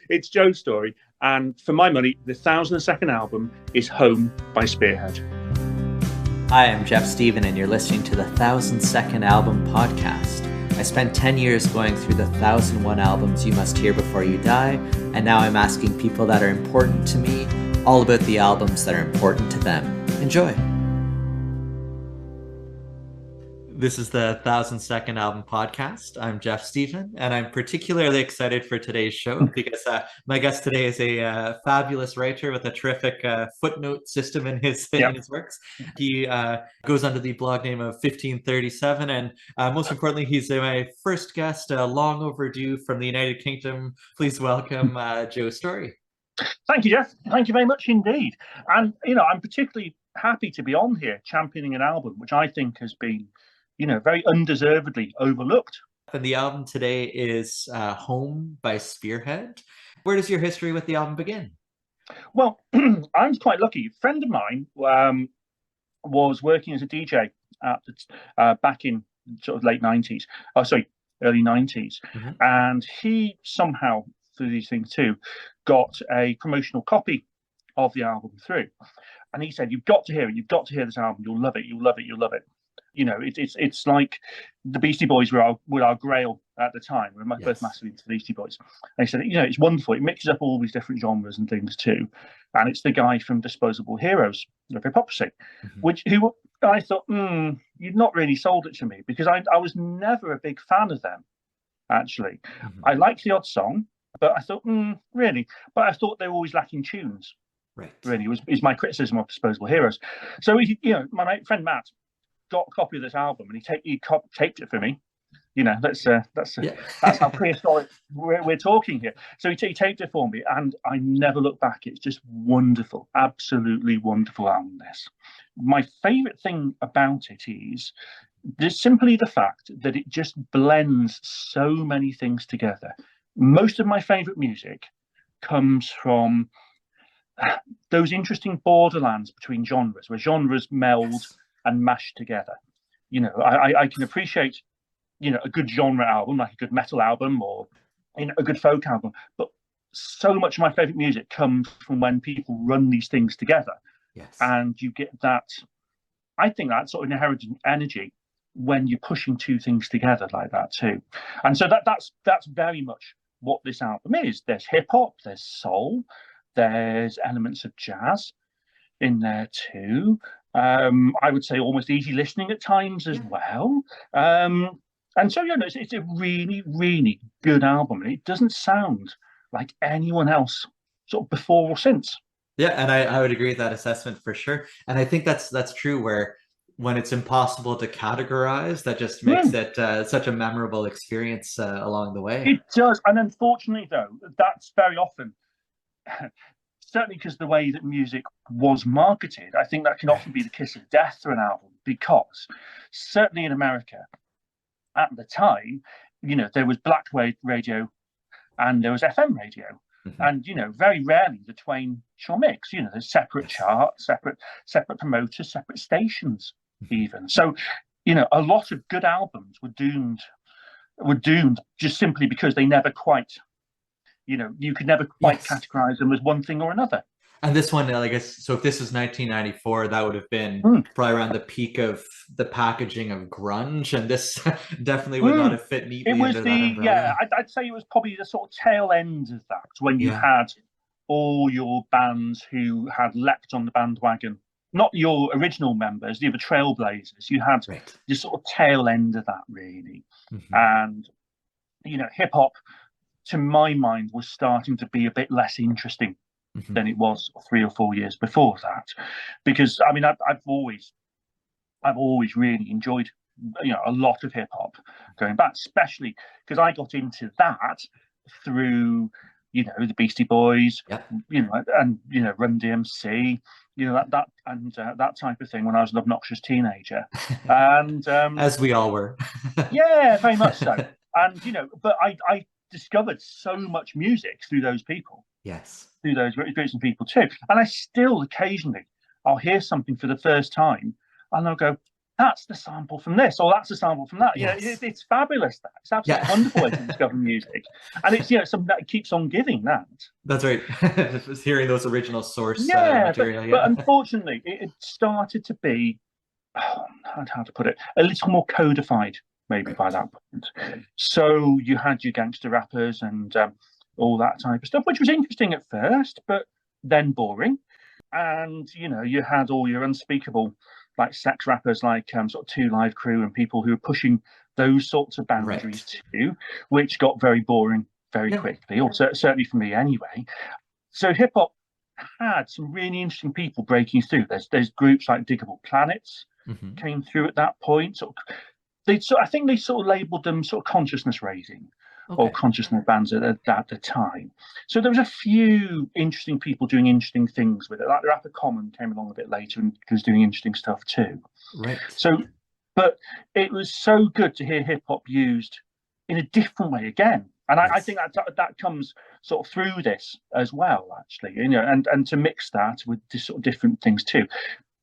It's Joe Storey, and for my money, the 1002nd album is Home by Spearhead. Hi, I'm Jeff Stephen, and you're listening to the 1002nd Album podcast. I spent 10 years going through the 1001 albums you must hear before you die, and now I'm asking people that are important to me all about the albums that are important to them. Enjoy! This is the 1002nd Album podcast. I'm Jeff Stephen, and I'm particularly excited for today's show because my guest today is a fabulous writer with a terrific footnote system in his works. He goes under the blog name of 1537, and most importantly, he's my first guest, long overdue from the United Kingdom. Please welcome Joe Storey. Thank you, Jeff. Thank you very much indeed. And, I'm particularly happy to be on here championing an album which I think has been very undeservedly overlooked. And the album today is Home by Spearhead. Where does your history with the album begin? Well, I was quite lucky. A friend of mine was working as a DJ at back in sort of late 90s. Oh, sorry, early 90s. Mm-hmm. And he somehow, through these things too, got a promotional copy of the album through. And he said, you've got to hear it. You've got to hear this album. You'll love it. You'll love it. You'll love it. It's like the Beastie Boys were our grail at the time. We were both massively into the Beastie Boys. And he said, it's wonderful. It mixes up all these different genres and things too. And it's the guy from Disposable Heroes of Hypocrisy, mm-hmm. who I thought, you've not really sold it to me, because I was never a big fan of them, actually. Mm-hmm. I liked the odd song, but I thought, really? But I thought they were always lacking tunes. Right. Really, is my criticism of Disposable Heroes. So, my friend Matt got a copy of this album, and he taped it for me. That's how prehistoric we're talking here. So he taped it for me, and I never looked back. It's just wonderful, absolutely wonderful album. This, my favourite thing about it is just simply the fact that it just blends so many things together. Most of my favourite music comes from those interesting borderlands between genres, where genres meld and mash together. I can appreciate, a good genre album, like a good metal album or, a good folk album. But so much of my favorite music comes from when people run these things together. Yes. And you get that, I think, that sort of inherent energy when you're pushing two things together like that too. And so that's very much what this album is. There's hip hop, there's soul, there's elements of jazz in there too. I would say almost easy listening at times as well. And so, it's a really, really good album. And it doesn't sound like anyone else sort of before or since. Yeah, and I would agree with that assessment for sure. And I think that's true, where when it's impossible to categorize, that just makes it such a memorable experience along the way. It does. And unfortunately, though, that's very often... certainly because the way that music was marketed, I think that can often be the kiss of death to an album, because certainly in America at the time, there was black radio and there was FM radio. Mm-hmm. And, very rarely the twain shall mix. There's separate charts, separate promoters, separate stations even. So, a lot of good albums were doomed just simply because they never quite... you could never quite categorize them as one thing or another. And this one, I guess, so if this was 1994, that would have been probably around the peak of the packaging of grunge, and this definitely would not have fit neatly into that umbrella. I'd say it was probably the sort of tail end of that, when you had all your bands who had leapt on the bandwagon. Not your original members, the other trailblazers. You had the sort of tail end of that, really. Mm-hmm. And, hip-hop, to my mind, was starting to be a bit less interesting than it was 3 or 4 years before that, because I've always really enjoyed a lot of hip hop going back, especially because I got into that through the Beastie Boys, and Run DMC, that type of thing when I was an obnoxious teenager, and as we all were. Yeah, very much so. And but I discovered so much music through those people. Yes. Through those groups and people too. And I still occasionally, I'll hear something for the first time and I'll go, that's the sample from this, or that's the sample from that. Yes. It's fabulous. That it's absolutely wonderful way to discover music, and it's something that keeps on giving. That That's right. Just hearing those original source but material. Yeah. unfortunately, it started to be, how to put it, a little more codified maybe by that point. So you had your gangster rappers and all that type of stuff, which was interesting at first, but then boring. And you had all your unspeakable like sex rappers like sort of Two Live Crew and people who were pushing those sorts of boundaries too, which got very boring very quickly, or certainly for me anyway. So hip hop had some really interesting people breaking through. There's groups like Diggable Planets came through at that point. I think they sort of labelled them sort of consciousness raising or consciousness bands at the time. So there was a few interesting people doing interesting things with it. Like the rapper Common came along a bit later and was doing interesting stuff too. Right. So, but it was so good to hear hip hop used in a different way again. And I think that comes sort of through this as well, actually, and to mix that with this sort of different things too,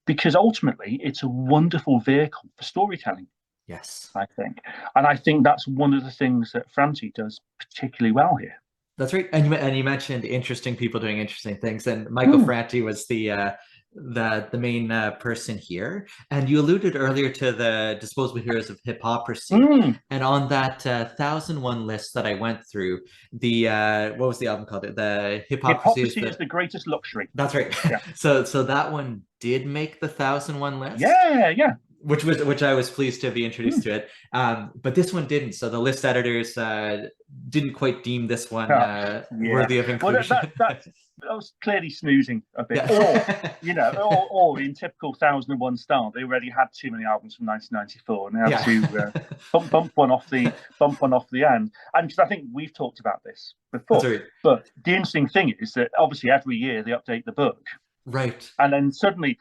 because ultimately it's a wonderful vehicle for storytelling. Yes, I think, and I think that's one of the things that Franti does particularly well here. That's right. And you mentioned interesting people doing interesting things, and Michael Franti was the main person here. And you alluded earlier to the Disposable Heroes of Hypocrisy. And on that 1001 list that I went through, the what was the album called? The Hypocrisy is the greatest luxury. That's right. Yeah. So that one did make the 1001 list. Yeah. Which I was pleased to be introduced to it, but this one didn't. So the list editors didn't quite deem this one worthy of inclusion. Well, that was clearly snoozing a bit, or in typical 1001 style, they already had too many albums from 1994, and they had to bump one off the end. And because I think we've talked about this before, right. But the interesting thing is that obviously every year they update the book. Right. And then suddenly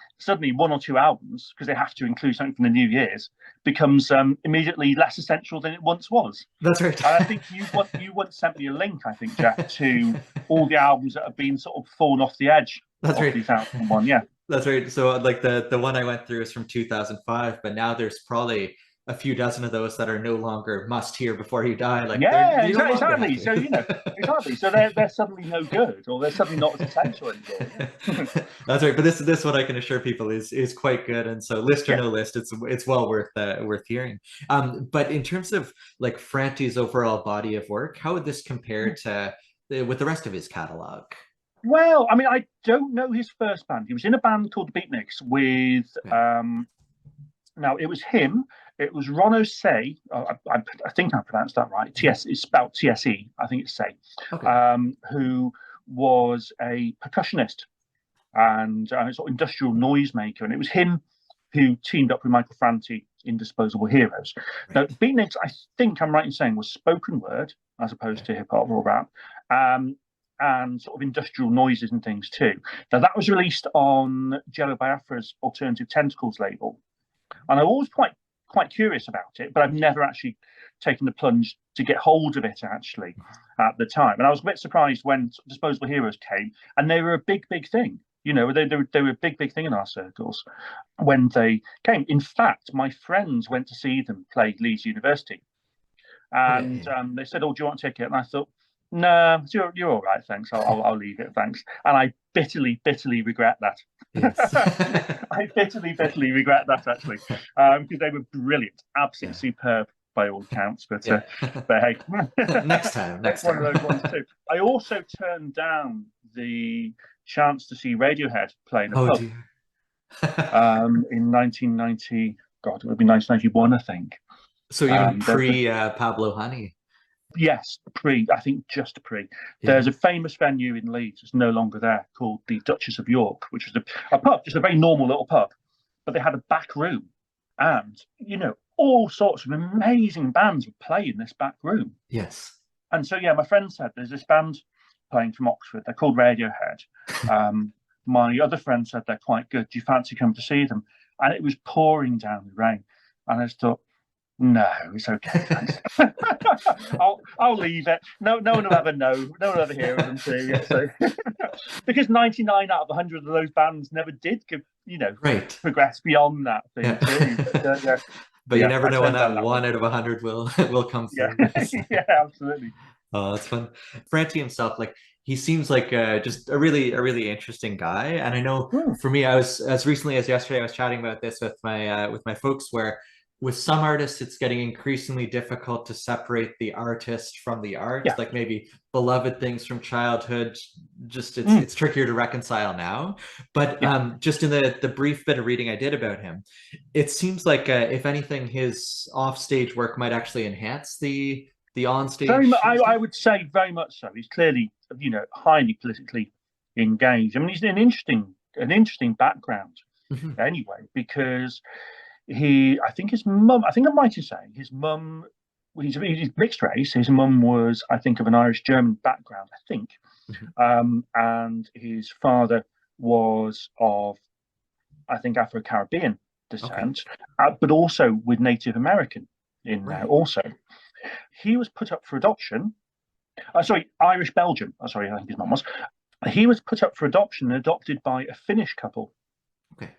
one or two albums, because they have to include something from the New Year's, becomes immediately less essential than it once was. That's right. And I think you once sent me a link, I think, Jeff, to all the albums that have been sort of fallen off the edge. That's right. 2001, yeah. That's right. So like the one I went through is from 2005, but now there's probably a few dozen of those that are no longer must hear before you die. Like exactly. So exactly. So they're suddenly no good, or they're suddenly not as essential anymore. That's right. But this one I can assure people is quite good, and so list or no list, it's well worth hearing. But in terms of like Franti's overall body of work, how would this compare to with the rest of his catalog? Well, I mean, I don't know his first band. He was in a band called the Beatniks with now it was him. It was Ron Say. I think I pronounced that right. It's spelled TSE. I think it's Say. Who was a percussionist and sort of industrial noisemaker, and it was him who teamed up with Michael Franti in Disposable Heroes. Now, Beatniks, I think I'm right in saying, was spoken word as opposed to hip hop or rap. And sort of industrial noises and things too. Now that was released on Jello Biafra's Alternative Tentacles label, and I'm always quite curious about it, but I've never actually taken the plunge to get hold of it actually at the time. And I was a bit surprised when Disposable Heroes came, and they were a big thing. They were a big thing in our circles when they came. In fact, my friends went to see them play Leeds University, and they said, "Oh, do you want a ticket?" And I thought, no, you're all right, thanks. I'll leave it, thanks. And I bitterly regret that. Yes. I bitterly regret that actually, because they were brilliant, absolutely superb by all accounts. But hey, next time. One of those ones too. I also turned down the chance to see Radiohead play in a pub in 1990. God, it would be 1991, I think. So even pre Pablo Honey. Yes, I think just pre. There's a famous venue in Leeds that's no longer there called the Duchess of York, which was a pub, just a very normal little pub. But they had a back room, and all sorts of amazing bands would play in this back room. Yes. And so my friend said there's this band playing from Oxford. They're called Radiohead. My other friend said they're quite good. Do you fancy coming to see them? And it was pouring down the rain, and I just thought, No, it's okay, thanks. I'll leave it. No one will ever know. No one will ever hear of them too. Yeah, so because 99 out of 100 of those bands never did, Right. progress beyond that Yeah. thing too. But you never I know when turned down that that one. one out of 100 will come Yeah, through. So, yeah, absolutely. oh, that's fun. Franti himself, like he seems like just a really interesting guy. And I know Hmm. for me, I was as recently as yesterday, I was chatting about this with my folks, where with some artists, it's getting increasingly difficult to separate the artist from the art. Yeah. Like maybe beloved things from childhood, just Hmm. it's trickier to reconcile now. But Yeah. just in the brief bit of reading I did about him, it seems like if anything, his offstage work might actually enhance the Very much. onstage I stuff. would say very much so. He's clearly, highly politically engaged. I mean, he's an interesting background Mhm. anyway, because I think I think I'm right in saying his mum, he's mixed race. His mum was, I think, of an Irish German background, I think, Mhm. and his father was of, I think, Afro Caribbean Okay. descent, but also with Native American in there. Right. Also, he was put up for adoption. Sorry, Irish Belgian. Sorry, I think his mum was. He was put up for adoption and adopted by a Finnish couple, Okay.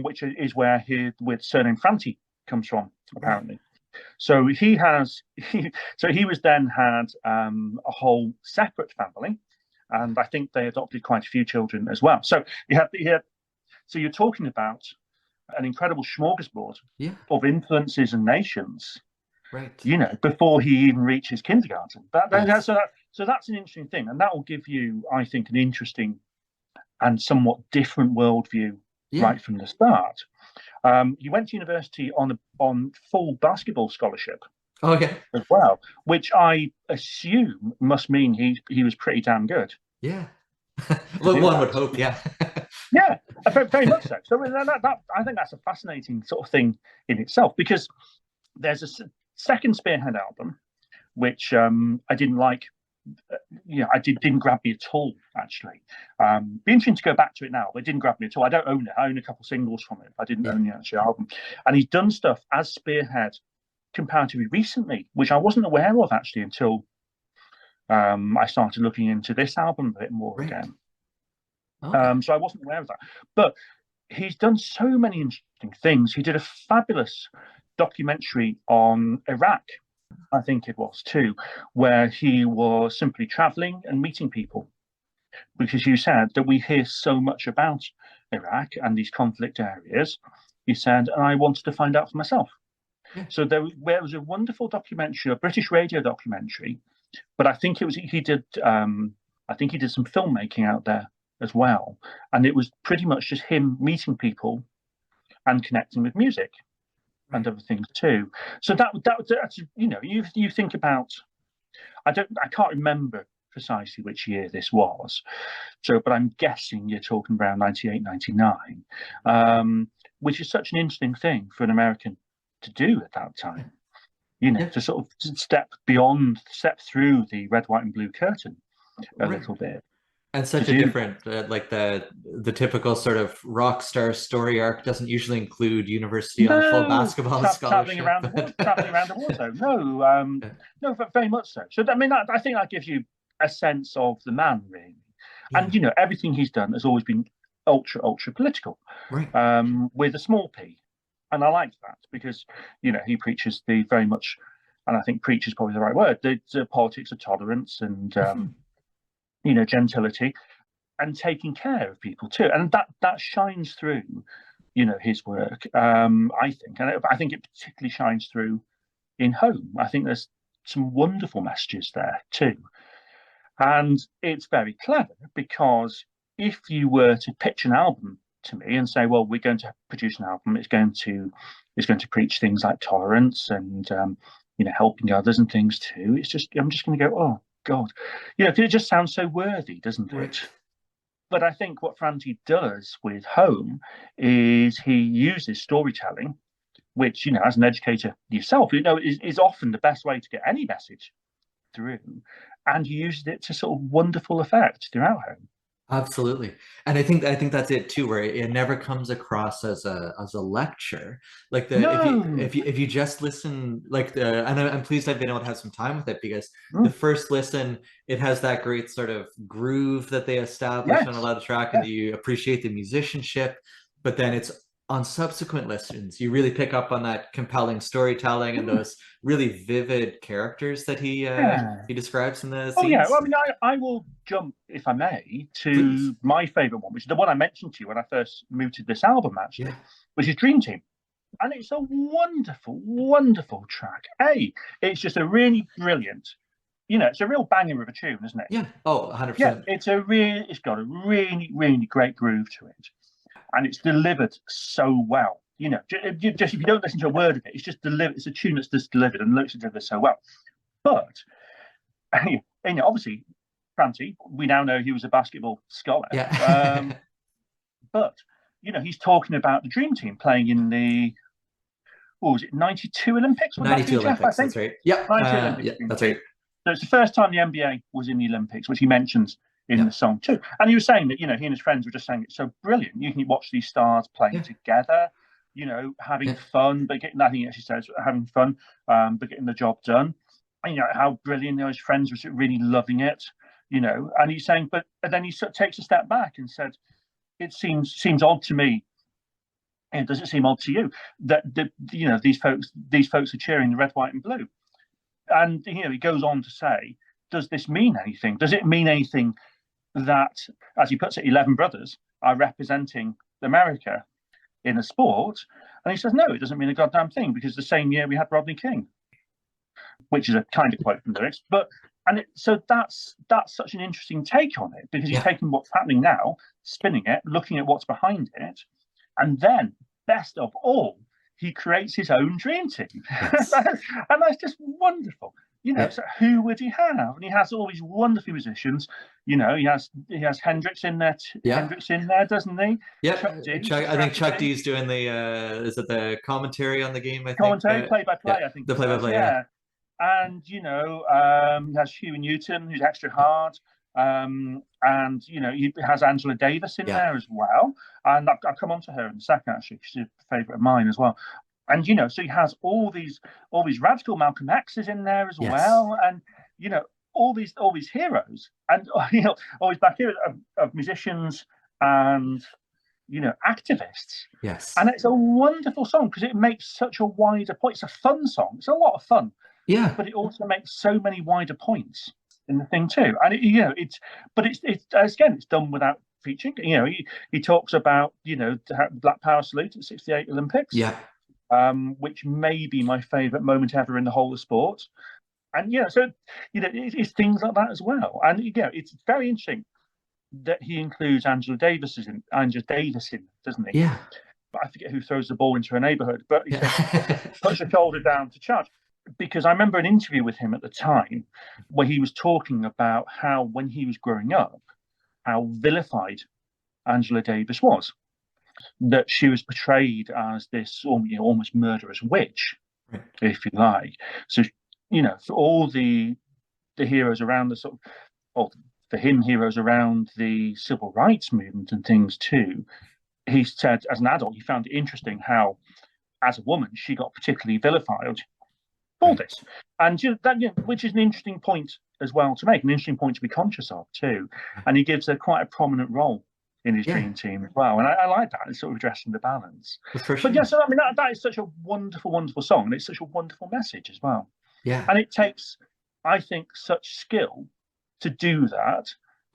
which is where his with surname Franti comes from, Right. apparently. So he was then had a whole separate family, and I think they adopted quite a few children as well. So so you're talking about an incredible smorgasbord Yeah. of influences and nations, Right. before he even reaches kindergarten. Yes. So that's an interesting thing, and that will give you, I think, an interesting and somewhat different worldview Yeah. right from the start. He went to university on full basketball scholarship Okay. as well, which I assume must mean he was pretty damn good Yeah. to Well, do one would that. hope. Yeah. Yeah, very much so. So I think that's a fascinating sort of thing in itself, because there's a second Spearhead album which I didn't like. Didn't grab me at all. Actually, be interesting to go back to it now, but it didn't grab me at all. I don't own it. I own a couple singles from it. I didn't Yeah. own the actual album. And he's done stuff as Spearhead comparatively recently, which I wasn't aware of actually until I started looking into this album a bit more Right. again. Okay. So I wasn't aware of that. But he's done so many interesting things. He did a fabulous documentary on Iraq, I think it was too, where he was simply traveling and meeting people. Because you said that we hear so much about Iraq and these conflict areas. He said, and I wanted to find out for myself. Yeah. So there was a wonderful documentary, a British radio documentary, but I think he did. I think he did some filmmaking out there as well, and it was pretty much just him meeting people and connecting with music and Right. other things too. So that's you think about. I can't remember precisely which year this was. So, but I'm guessing you're talking around 98, 99, which is such an interesting thing for an American to do at that Yeah. time. Yeah. To sort of step through the red, white, and blue curtain a Right. little bit And to such a do. different, like the typical sort of rock star story arc doesn't usually include university on a full No, basketball traveling scholarship. around the world, traveling around the world. So no, no, very much so. So I mean, I think that gives you a sense of the man, really. And Yeah. everything he's done has always been ultra political, Right. with a small p, and I like that because he preaches the very much, and I think preach is probably the right word, the politics of tolerance and Mhm. gentility and taking care of people too, and that shines through his work, I think, and I think it particularly shines through in Home. I think there's some wonderful messages there too, and it's very clever because if you were to pitch an album to me and say, well, we're going to produce an album, it's going to preach things like tolerance and helping others and things too, I'm just going to go, oh God, 'cause it just sounds so worthy, doesn't it? Right. But I think what Franti does with Home is he uses storytelling, which, as an educator yourself, is often the best way to get any message through. And he uses it to sort of wonderful effect throughout Home. Absolutely. And I think that's it too, where it never comes across as a lecture. Like the No. if you just listen, like the and I'm pleased I've been able to have some time with it, because the Mm. first listen, it has that great sort of groove that they establish on a Yes. lot of track, and Yes. you appreciate the musicianship. But then it's on subsequent listens, you really pick up on that compelling storytelling and Mm. those really vivid characters that Yeah. he describes in the Oh yeah. scenes. Well, I mean, I will jump, if I may, Please. to my favourite one, which is the one I mentioned to you when I first mooted this album, Yeah. actually, which is Dream Team. And it's a wonderful, wonderful track. It's just a really brilliant, it's a real banger of a tune, isn't it? Yeah. Oh, Yeah, 100%. it's got a really, really great groove to it, and it's delivered so well. Just if you don't listen to a word of it, it's just delivered. It's a tune that's just delivered and looks delivered so well. But obviously, Franti, we now know he was a basketball scholar. Yeah. But he's talking about the Dream Team playing in the what was it, 92 Olympics? Would that be 92 Jeff? I Olympics, think that's right. Yeah. 92 Olympics Yeah, Dream that's Team. right. So it's the first time the NBA was in the Olympics, which he mentions in the Yeah. song too. And he was saying that, he and his friends were just saying it's so brilliant. You can watch these stars playing Yeah. together, having Yeah. fun, but getting, I think he actually says, having fun, but getting the job done. And, how brilliant, his friends were really loving it, and he's saying, but and then he sort of takes a step back and said, it seems odd to me. And does it seem odd to you that these folks are cheering the red, white, and blue? And he goes on to say, does this mean anything? Does it mean anything that, as he puts it, 11 brothers are representing America in a sport? And he says, no, it doesn't mean a goddamn thing, because the same year we had Rodney King, which is a kind of quote from the lyrics. So that's such an interesting take on it, because he's Yeah. taking what's happening now, spinning it, looking at what's behind it, and then, best of all, he creates his own dream team. Yes. And that's just wonderful. Yeah. So who would he have? And he has all these wonderful musicians. He has Hendrix in there. Yeah. Hendrix in there, doesn't he? Yeah. Chuck D. I think Chuck D's doing the is it the commentary on the game, I think? Commentary, play by play, Yeah. I think. The play by play, yeah. And he has Huey Newton, who's extra hard. And he has Angela Davis in there as well. And I'll come on to her in a second, actually. She's a favourite of mine as well. And so he has all these radical Malcolm X's in there as well, and all these heroes, and all these back heroes of musicians and activists. Yes. And it's a wonderful song because it makes such a wider point. It's a fun song. It's a lot of fun. Yeah. But it also makes so many wider points in the thing too. And it's done without featuring. He talks about the Black Power salute at '68 Olympics. Yeah. Which may be my favourite moment ever in the whole of sport. And so it's things like that as well. And it's very interesting that he includes Angela Davis in, doesn't he? Yeah. I forget who throws the ball into her neighbourhood, but he says, puts her shoulder down to charge. Because I remember an interview with him at the time where he was talking about how, when he was growing up, how vilified Angela Davis was. That she was portrayed as this almost murderous witch, if you like. So, for all the heroes around for him, heroes around the civil rights movement and things too, he said as an adult, he found it interesting how, as a woman, she got particularly vilified for this. And which is an interesting point as well to make, an interesting point to be conscious of too. And he gives her quite a prominent role in his dream team as well. And I like that. It's sort of addressing the balance. But yeah, so I mean, that is such a wonderful, wonderful song. And it's such a wonderful message as well. Yeah. And it takes, I think, such skill to do that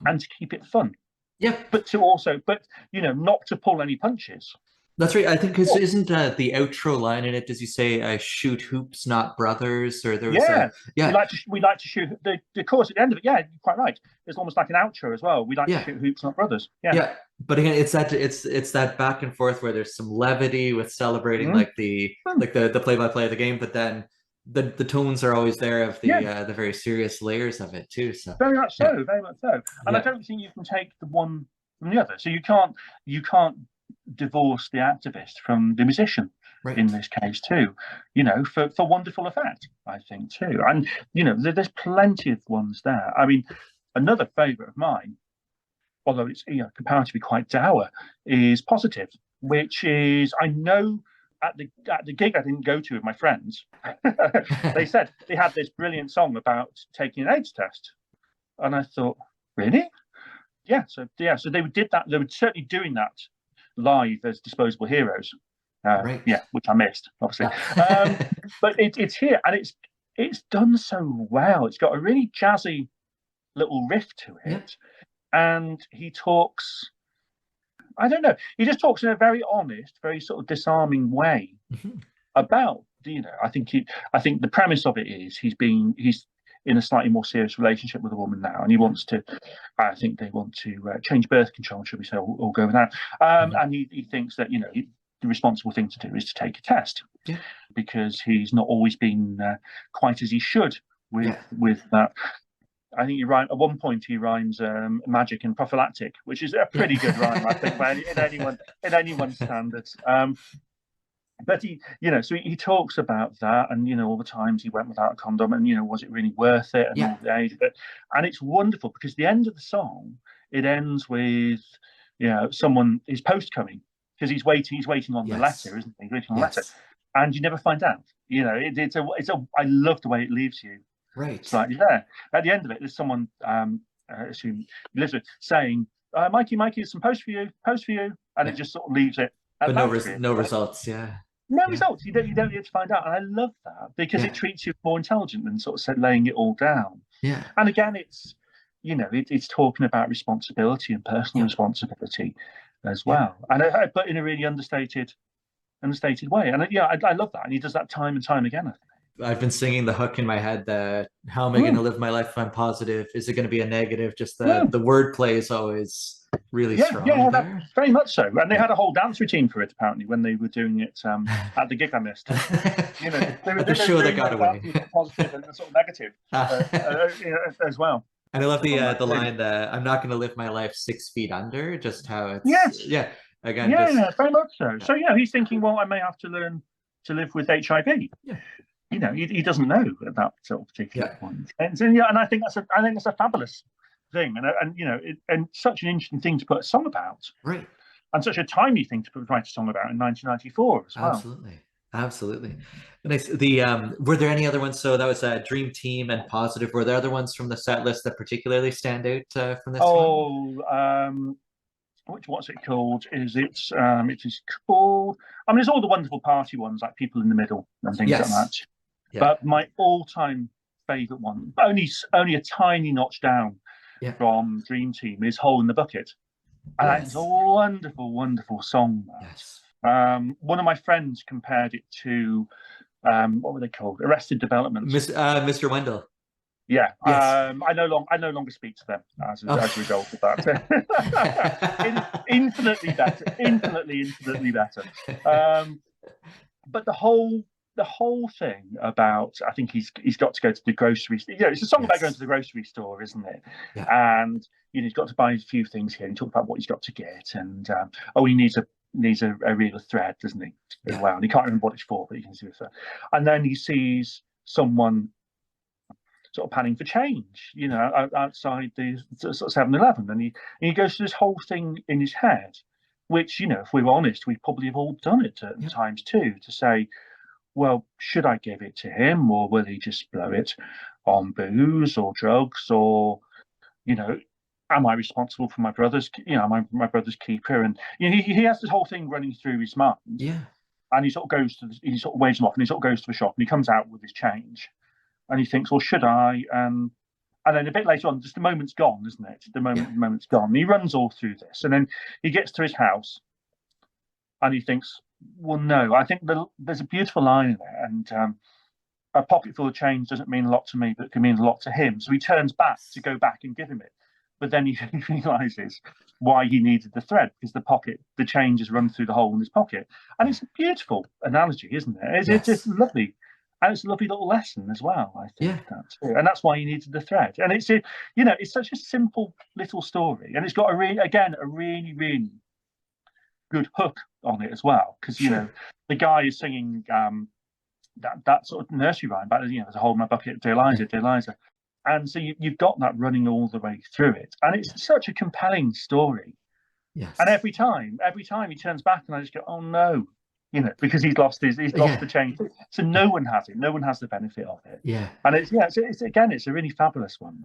and to keep it fun. Yeah. But not to pull any punches. That's right. I think because isn't the outro line in it? Does he say "shoot hoops, not brothers"? Or there was we like to shoot the chorus at the end of it. Yeah, you're quite right. It's almost like an outro as well. We like to shoot hoops, not brothers. Yeah. But again, it's that back and forth where there's some levity with celebrating like the play by play of the game, but then the tones are always there of the very serious layers of it too. So very much so, very much so. And I don't think you can take the one from the other. So you can't divorce the activist from the musician in this case too, for wonderful effect, I think too. And there's plenty of ones there. I mean, another favorite of mine, although it's comparatively quite dour, is positive, which is, I know at the gig I didn't go to with my friends, they said they had this brilliant song about taking an AIDS test, and I thought, really? Yeah. So they did that. They were certainly doing that live as Disposable Heroes. Right. Yeah, which I missed, obviously. But it's here, and it's done so well. It's got a really jazzy little riff to it, and he talks. I don't know. He just talks in a very honest, very sort of disarming way about. I think the premise of it is he's in a slightly more serious relationship with a woman now, and he wants to. I think they want to change birth control, should we say, or go with that. And he thinks that the responsible thing to do is to take a test, because he's not always been quite as he should with that. I think at one point he rhymes magic and prophylactic, which is a pretty good rhyme, I think, in anyone's standards. But so he talks about that, and all the times he went without a condom, and was it really worth it, and all the age of it. And it's wonderful because the end of the song, it ends with his post coming, because he's waiting on the letter, isn't he? He's waiting on the letter, and you never find out. I love the way it leaves you slightly there. At the end of it, there's someone, I assume Elizabeth, saying, Mikey, there's some post for you, and it just sort of leaves it. But no results, No results. You don't get to find out, and I love that because it treats you more intelligent than sort of laying it all down. Yeah. And again, it's it's talking about responsibility and personal responsibility as well, and but in a really understated way. And I love that, and he does that time and time again. I think. I've been singing the hook in my head that how am I going to live my life if I'm positive? Is it going to be a negative? Just the wordplay is always really strong. Yeah, very much so. And they had a whole dance routine for it, apparently, when they were doing it at the gig I missed. The show that got away. Positive and sort of negative as well. And I love the line that I'm not going to live my life 6 feet under, just how it's... Yes. Again, very much so. So, he's thinking, well, I may have to learn to live with HIV. Yeah. He doesn't know at that sort of particular point, and I think that's a fabulous thing, and such an interesting thing to put a song about, right? And such a timely thing to write a song about in 1994 as well. Absolutely. Nice. Were there any other ones? So that was Dream Team and Positive. Were there other ones from the set list that particularly stand out from this one? What's it called? It is called. I mean, there's all the wonderful party ones like People in the Middle and things like that. Yeah. But my all-time favourite one, only a tiny notch down from Dream Team, is Hole in the Bucket. And that's a wonderful, wonderful song. Yes. One of my friends compared it to, what were they called? Arrested Development. Mr. Wendell. Yeah. Yes. I no longer speak to them as a result of that. Infinitely better. But the whole thing about, I think he's got to go to the grocery store. It's a song about going to the grocery store, isn't it? Yeah. And he's got to buy a few things here. He talks about what he's got to get, and he needs a reel of thread, doesn't he? Yeah. Well, and he can't remember what it's for, but he can see it. And then he sees someone sort of panning for change, outside the sort of 7-Eleven, and he goes through this whole thing in his head, which, if we're honest, we probably have all done it at times too, to say, well, should I give it to him, or will he just blow it on booze or drugs, or, am I responsible for my brother's, am I my brother's keeper? And he has this whole thing running through his mind. Yeah. And he sort of waves him off, and he sort of goes to the shop, and he comes out with his change, and he thinks, well, should I? And then a bit later on, just the moment's gone, isn't it? The moment's gone. And he runs all through this, and then he gets to his house, and he thinks, well, no. I think there's a beautiful line in there, and a pocket full of change doesn't mean a lot to me, but it can mean a lot to him. So he turns back to go back and give him it, but then he realizes why he needed the thread, because the change has run through the hole in his pocket. And it's a beautiful analogy, isn't it? It's just lovely. And it's a lovely little lesson as well, I think. Yeah. And that's why he needed the thread. And it's it's such a simple little story, and it's got a really, really good hook on it as well, because the guy is singing that sort of nursery rhyme about there's a hole in my bucket, dear Eliza, And so you've got that running all the way through it, and it's such a compelling story. Yes. And every time he turns back, and I just go, oh no, because he's lost the chain. So no one has it. No one has the benefit of it. Yeah. And it's again, it's a really fabulous one.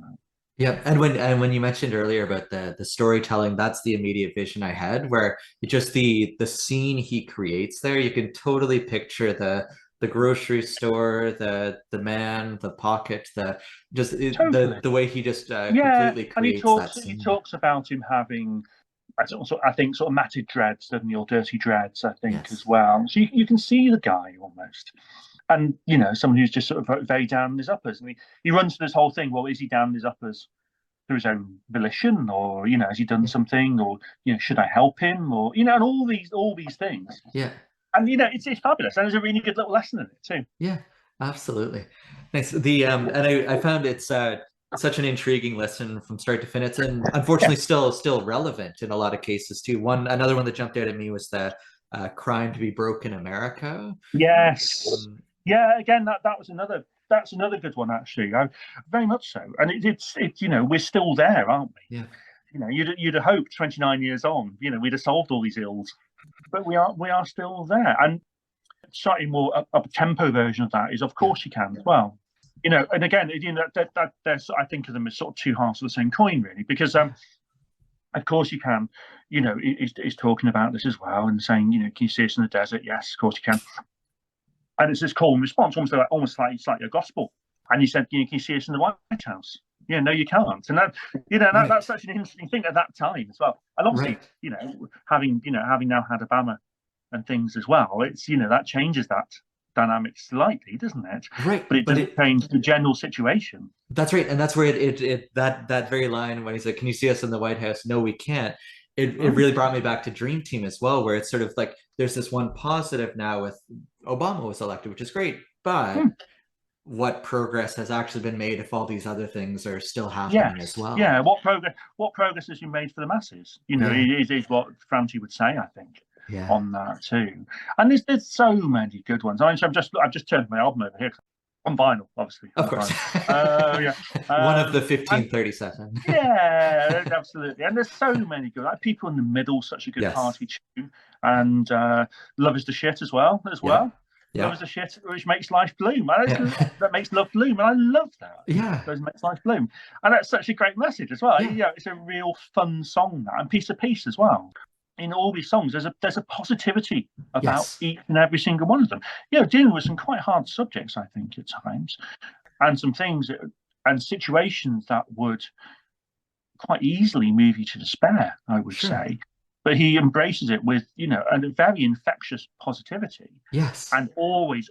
Yeah, and when you mentioned earlier about the storytelling, that's the immediate vision I had, where just the scene he creates there, you can totally picture the grocery store, the man, the pocket, the way he just completely creates that scene. He talks about him having, I think, sort of matted dreads, doesn't he, or dirty dreads, I think, as well. So you can see the guy almost. And, someone who's just sort of very down on his uppers. And he runs through this whole thing. Well, is he down on his uppers through his own volition? Or, has he done something? Or, should I help him? Or, and all these things. Yeah. And, it's fabulous. And there's a really good little lesson in it, too. Yeah, absolutely. Nice. And I found it's such an intriguing lesson from start to finish, and unfortunately still relevant in a lot of cases, too. Another one that jumped out at me was the Crime to Be Broke in America. Yes. Yeah, again, that's another good one, actually. Very much so. And it's we're still there, aren't we? Yeah. You'd have hoped 29 years on, we'd have solved all these ills, but we are still there. And slightly more up tempo version of that is Of Course You Can as well. And again, that's, I think of them as sort of two halves of the same coin, really, because Of Course You Can, is talking about this as well, and saying, can you see us in the desert? Yes, of course you can. And it's this call and response, almost like a gospel. And he said, can you see us in the White House? Yeah, no, you can't. And that, that's such an interesting thing at that time as well. And obviously, having now had Obama and things as well, it's that changes that dynamic slightly, doesn't it? Right. But it doesn't change the general situation. That's right. And that's where that very line when he said, can you see us in the White House? No, we can't. It really brought me back to Dream Team as well, where it's sort of like there's this one positive now with Obama was elected, which is great, but what progress has actually been made if all these other things are still happening as well? Yeah, what progress has you made for the masses? Is what Franti would say, I think. On that too. And there's so many good ones. I've just turned my album over here on vinyl, obviously. Of course. One of the 1537. Yeah, absolutely. And there's so many good. Like People in the Middle, such a good party tune, and Love Is the Shit as well. Love Is the Shit, which makes life bloom. That makes love bloom, and I love that. Yeah, those makes life bloom, and that's such a great message as well. It's a real fun song, that, and Piece of Peace as well. In all these songs, there's a positivity about each and every single one of them. Dealing with some quite hard subjects, I think, at times, and some things and situations that would quite easily move you to despair, I would say. But he embraces it with, a very infectious positivity. Yes, and always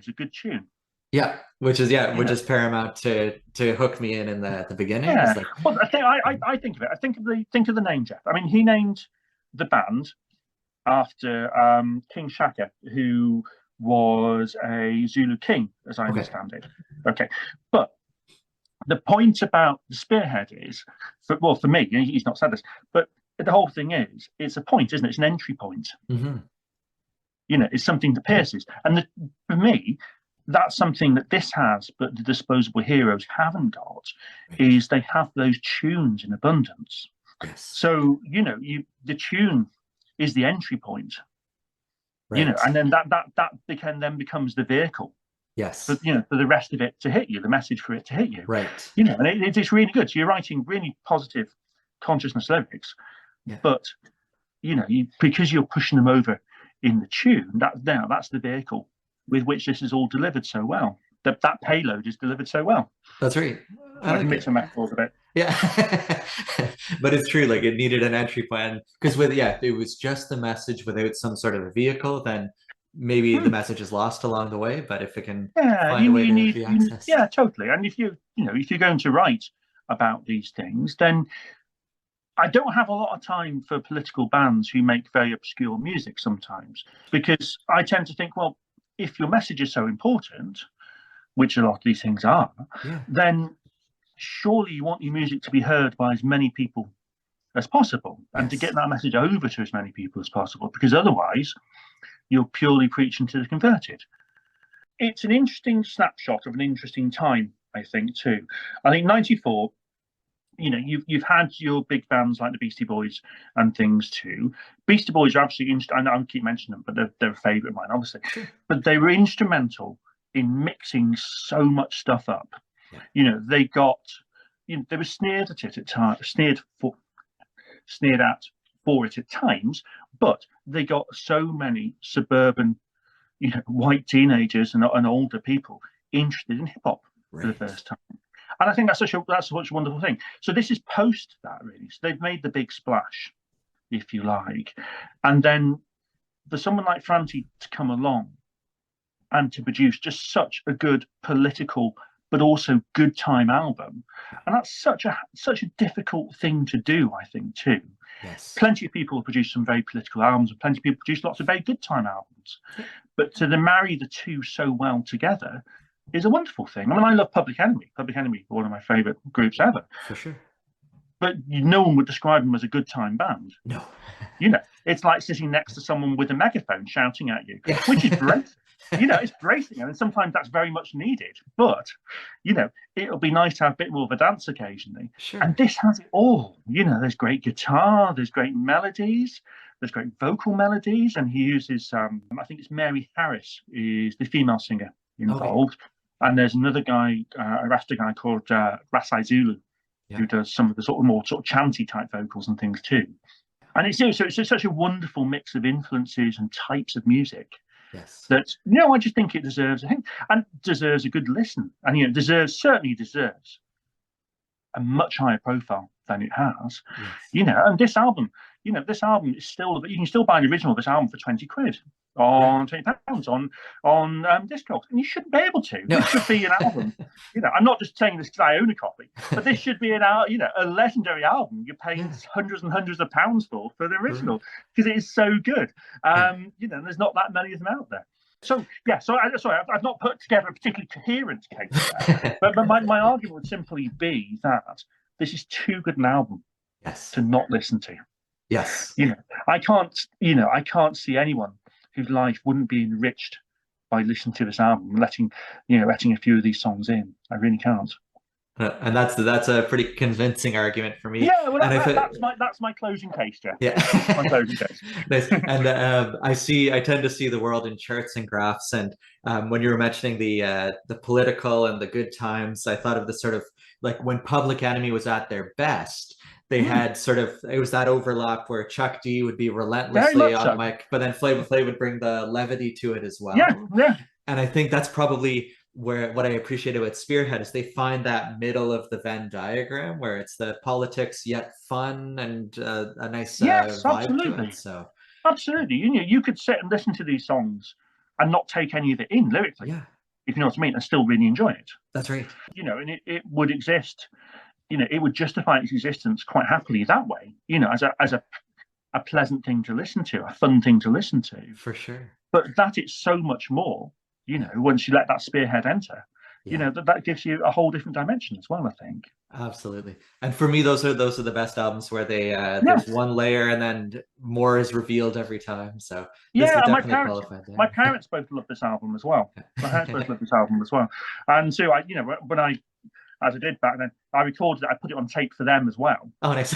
a good tune. Yeah, which is paramount to hook me in the beginning. Yeah. Well, I think of it. I think of the name, Jeff. I mean, he named the band after King Shaka, who was a Zulu king, as I understand it. Okay, but the point about the Spearhead is, for me, he's not said this, but the whole thing is, it's a point, isn't it? It's an entry point. Mm-hmm. It's something that pierces, and for me, that's something that this has, but the Disposable Heroes haven't got. Is they have those tunes in abundance. Yes. So the tune is the entry point, and then that becomes the vehicle. Yes. For the rest of it to hit you, the message for it to hit you. Right. And it's really good. So you're writing really positive consciousness lyrics, but because you're pushing them over in the tune, that's the vehicle with which this is all delivered so well. That payload is delivered so well. That's right. I can mix some metaphors a bit. Yeah, but it's true. Like, it needed an entry plan, because it was just the message without some sort of a vehicle, then maybe the message is lost along the way. But if it can find a way to be accessed, totally. And if you're going to write about these things, then I don't have a lot of time for political bands who make very obscure music sometimes, because I tend to think, well, if your message is so important, which a lot of these things are, then surely you want your music to be heard by as many people as possible, and to get that message over to as many people as possible, because otherwise you're purely preaching to the converted. It's an interesting snapshot of an interesting time I think, too. I think 94, you've had your big bands like the Beastie Boys and things too. Beastie Boys are absolutely, I know I keep mentioning them, but they're a favourite of mine, obviously. But they were instrumental in mixing so much stuff up. They got, they were sneered at it at times, sneered at for it at times, but they got so many suburban, white teenagers and older people interested in hip hop for the first time. And I think that's such a wonderful thing. So this is post that, really. So they've made the big splash, if you like. And then for someone like Franti to come along and to produce just such a good political but also good time album. And that's such a difficult thing to do, I think, too. Yes. Plenty of people have produced some very political albums, and plenty of people produce lots of very good time albums. But to marry the two so well together is a wonderful thing. I mean, I love Public Enemy. Public Enemy are one of my favourite groups ever. For sure. But no one would describe them as a good time band. No. It's like sitting next to someone with a megaphone shouting at you, which is great. It's bracing, and sometimes that's very much needed. But, it'll be nice to have a bit more of a dance occasionally. Sure. And this has it all. There's great guitar, there's great melodies, there's great vocal melodies, and he uses, I think it's Mary Harris is the female singer involved. Okay. And there's another guy, a Rasta guy called Rasai Zulu, who does some of the more chanty type vocals and things too. And it's just such a wonderful mix of influences and types of music. Yes. That I just think it deserves a good listen, and certainly deserves a much higher profile than it has. Yes. And this album is still, you can still buy an original of this album for £20 on £20 on Discogs, and you shouldn't be able to. No. This should be an album. I'm not just saying this because I own a copy, but this should be a legendary album. You're paying hundreds and hundreds of pounds for the original because it is so good. There's not that many of them out there. So I've not put together a particularly coherent case there, but my argument would simply be that this is too good an album to not listen to. Yes. I can't see anyone whose life wouldn't be enriched by listening to this album, letting a few of these songs in. I really can't. And that's a pretty convincing argument for me. Yeah, well, that's my closing case, Jeff. Yeah, my closing case. Nice. And I tend to see the world in charts and graphs. And when you were mentioning the political and the good times, I thought of the sort of like when Public Enemy was at their best. They had it was that overlap where Chuck D would be relentlessly on the mic, but then Flavor Flav would bring the levity to it as well. Yeah. And I think that's probably what I appreciated with Spearhead is they find that middle of the Venn diagram where it's the politics yet fun and a nice vibe to it. So absolutely, you could sit and listen to these songs and not take any of it in lyrically, if you know what I mean, and still really enjoy it. That's right. And it would exist. It would justify its existence quite happily that way, as a pleasant thing to listen to, a fun thing to listen to. For sure. But that it's so much more, once you let that Spearhead enter, that gives you a whole different dimension as well, I think. Absolutely. And for me, those are the best albums where they there's one layer and then more is revealed every time. So my parents both love this album as well. And so when I as I did back then, I recorded it. I put it on tape for them as well. Oh, nice.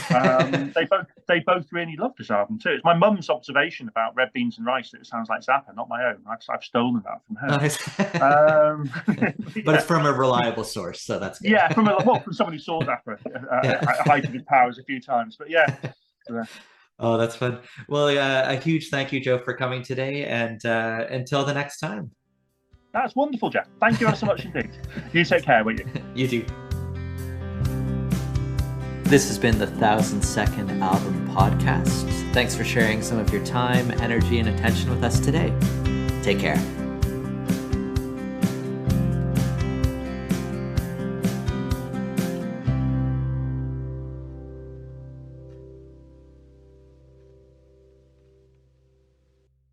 They both really loved this album too. It's my mum's observation about Red Beans and Rice that it sounds like Zappa, not my own. I've stolen that from her. Nice. But it's from a reliable source, so that's good. Yeah, from somebody who saw Zappa at height of his powers a few times. But yeah. Oh, that's fun. Well, a huge thank you, Joe, for coming today, and until the next time. That's wonderful, Jeff. Thank you ever so much indeed. You take care, will you? You too. This has been the 1000 Second Album Podcast. Thanks for sharing some of your time, energy, and attention with us today. Take care.